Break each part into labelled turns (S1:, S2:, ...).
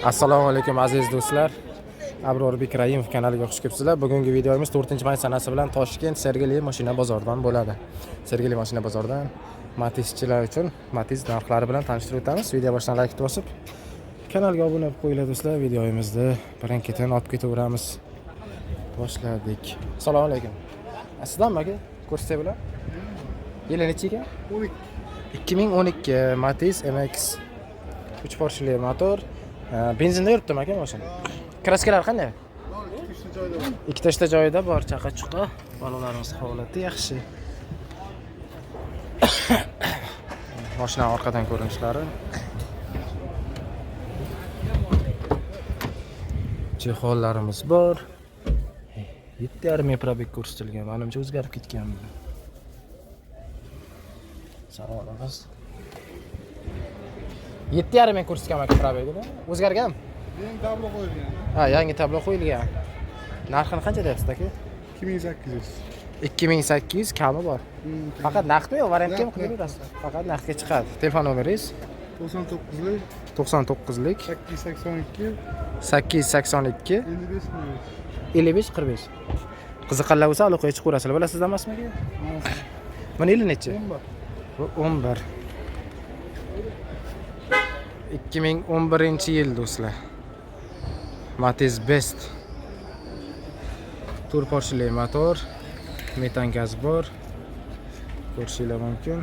S1: Assalomu alaykum aziz do'stlar. Abrorbek Raimov kanaliga xush kelibsizlar. Bugungi videomiz 4-may sanasi bilan Toshkent Sergeli mashina bozoridan bo'ladi. Sergeli mashina bozoridan Matizchilar uchun Matiz narxlari bilan tanishtirib o'tamiz. Video boshidan like bosib, kanalga obuna bo'lib qo'yinglar do'stlar. Videomizni birin-ketin olib ketaveramiz. Boshladik. Assalomu alaykum. Sizdanmi aka? Ko'rsatsa bo'lar? Yili necha ekan? 2012 Matiz MX 3 porshili motor. Benzinda yuribdimi aka mashina? Kraskalar qanday? Ikkita joyida bor, chaqa-chuqa. Balonlarimiz holati yaxshi. Mashina orqadan ko'rinishlari. Chexollarimiz bor. 7,5 ming probeg ko'rsatilgan. Menimcha o'zgarib ketgan bu. Savolimiz 7,5 ming ko'rsatgan aka probegida. O'zgargan?
S2: Yangi tablo qo'yilgan.
S1: Ha, yangi tablo qo'yilgan. Narxini qancha deyapsiz aka?
S2: 2800.
S1: 2800 kami bor. Faqat naqdmi yo variantga qilib berasiz? Faqat naqdga chiqadi. Telefon nomeringiz
S2: 99lik
S1: 99lik
S2: 882
S1: 882
S2: 55
S1: 55 45. Qiziqarlar bo'lsa aloqaga chiqaverasizlar. Bilasizmi emasmi aka? Buni yili nechi? 11. 2011-yil do'stlar. Matiz Best. Tur porshili motor, metan gaz bor. Ko'rishinglar mumkin.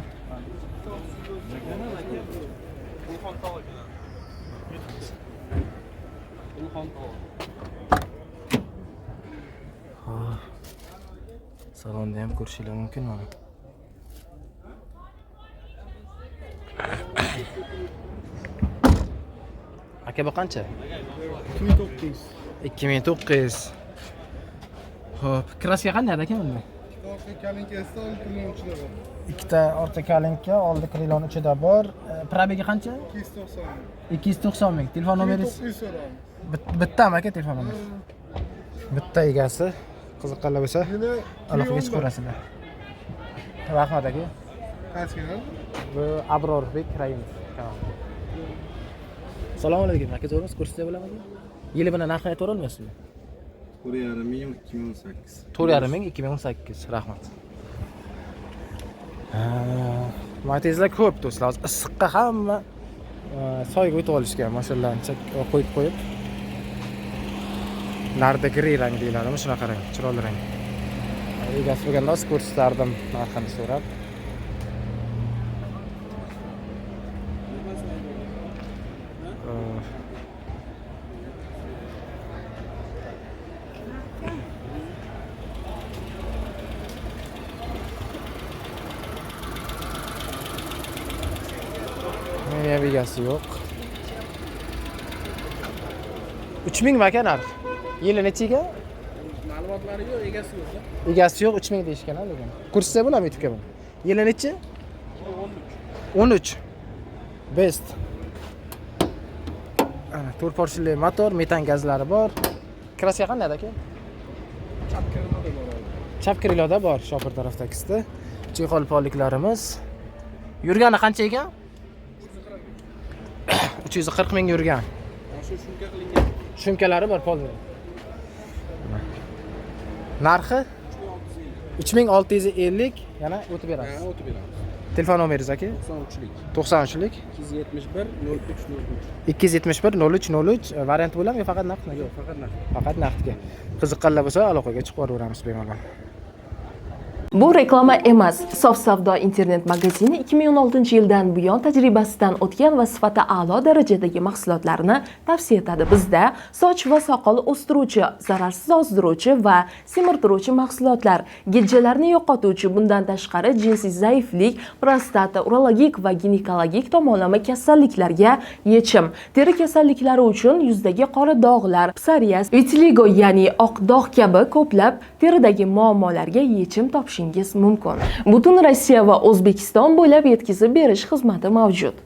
S1: Salonda ham ko'rishinglar mumkin mana. Aka bu qancha?
S2: 2900.
S1: 2900. Xo'p, kraska qanday aka bunda?
S2: Orqa kalinkasi olib kirmoqchilar bor.
S1: Ikkita orta kalinka, oldi krilon ichida bor. Probegi qancha?
S2: 290.
S1: 290 ming. Telefon nomeringiz?
S2: 900 so'raymiz.
S1: Bittami aka telefon nomeringiz? Bitta egasi. Qiziqqanlar bo'lsa, aloqaga chiqaverasizlar. Rahmat aka.
S2: Qanchaga?
S1: Bu Abrorbek Raimov kanali. Assalomu alaykum. Aka to'g'rimi? Ko'rsatsa bo'ladimi? Yili bilan narxini aytib olmaysizmi?
S2: 4,5 ming 2018.
S1: 4,5 ming 2018. Rahmat. Matizlar ko'p do'stlar. Issiqqa hamma soyga o'tib olishgan mashinlarni qo'yib. Narda gri rang deyiladi, shunaqa rang, chiroyli rang. Egasi bo'lganda o'z ko'rsatardim narxini so'rab. Meni egasi yo'q. 3000 mi aka narx? Yili necha ekan?
S2: Ma'lumotlari yo'q, egasi yo'q.
S1: Egasi yo'q, 3000 deyishgan lekin. Ko'rsatsa bo'ladimi YouTube'ga buni? Yili necha? 13. Best. Ana, 4 porshili motor, metan gazlari bor. Kraska qanday aka? Chap kriloda bor, shopir tarafdagisida. Chexol polliklarimiz. Yurgani qancha ekan? 340 ming yurgan.
S2: Shu shumka qilingan.
S1: Shumkalari bor polni. Narxi 3650, yana o'tib berasiz.
S2: Ha, o'tib beramiz.
S1: Telefon nomeringiz aka?
S2: 93lik
S1: 93lik
S2: 271 0303.
S1: 271 0303 variant bo'ladimi yo faqat naqdmi?
S2: Yo'q, faqat naqd.
S1: Faqat naqdga. Qiziqqanlar bo'lsa aloqaga chiqaveramiz bemalol.
S3: Bu reklama emas. Sof savdo internet magazini 2016-yildan buyon tajribasidan o'tgan va sifati a'lo darajadagi mahsulotlarni tavsiya etadi. Bizda soch va soqol o'stiruvchi, zararsiz ozdiruvchi va semirtiruvchi mahsulotlar, gijjalarni yo'qotuvchi, bundan tashqari jinsiy zaiflik, prostata, urologik va ginekologik tomonlama kasalliklarga yechim. Teri kasalliklari uchun yuzdagi qora dog'lar, psoriaz, vitiligo ya'ni oq dog' kabi ko'plab teridagi muammolarga yechim topish mumkin. Butun Rossiya va O'zbekiston bo'ylab yetkazib berish xizmati mavjud.